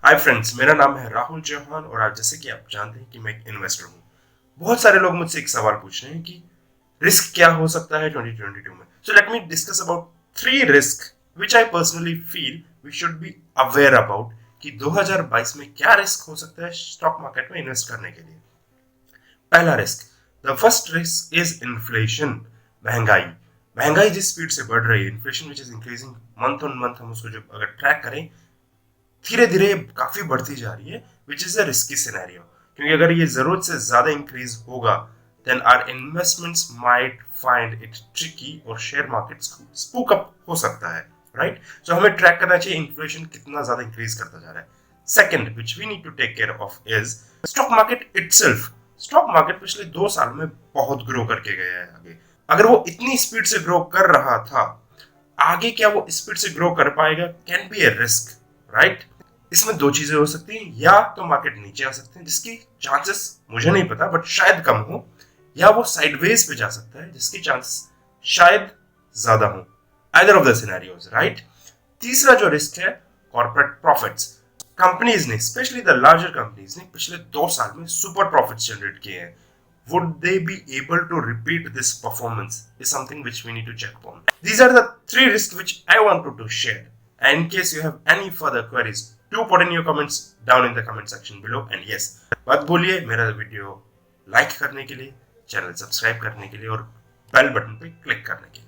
Hi friends, मेरा नाम है राहुल चौहान और आज जैसे कि आप जानते हैं कि मैं एक इन्वेस्टर हूँ। बहुत सारे लोग मुझसे एक सवाल पूछ रहे हैं कि रिस्क क्या हो सकता है 2022 में। So let me discuss about 3 risk which I personally feel we should be aware about कि 2022 में क्या रिस्क हो सकता है स्टॉक मार्केट में इन्वेस्ट करने के लिए। पहला risk, the first risk is inflation. महंगाई जिस स्पीड से बढ़ रही है, inflation which is increasing month on month, हम उसको जब अगर ट्रैक करें धीरे धीरे काफी बढ़ती जा रही है, which is a risky scenario. क्योंकि अगर ये जरूरत से ज्यादा इंक्रीज होगा then our investments might find it tricky और शेयर मार्केट्स स्पूक अप हो सकता है, राइट। सो हमें ट्रैक करना चाहिए इन्फ्लेशन कितना ज्यादा इंक्रीज करता जा रहा है। Second which we need to take care of is stock market itself. Stock market पिछले 2 साल में बहुत ग्रो करके गया है आगे। अगर वो इतनी स्पीड से ग्रो कर रहा था, आगे क्या वो स्पीड से ग्रो कर पाएगा, can be A risk, right. इसमें 2 चीजें हो सकती हैं, या तो मार्केट नीचे आ सकते हैं जिसकी चांसेस मुझे नहीं पता बट शायद कम हो, या वो साइडवेज पे जा सकता है जिसकी चांसेस शायद ज्यादा हो। Either of the scenarios, right. तीसरा जो रिस्क है, कॉर्पोरेट प्रॉफिट्स। कंपनीज ने, स्पेशली द लार्जर कंपनीज ने पिछले 2 साल में सुपर प्रॉफिट्स जनरेट किए हैं। Would they be able to repeat this performance is something which we need to check upon. These are the 3 risks which I wanted to share. And in case you have any further queries, do put in your comments down in the comment section below. And yes, मत भूलिए मेरा video like करने के लिए, channel subscribe करने के लिए और बेल बटन पे क्लिक करने के लिए।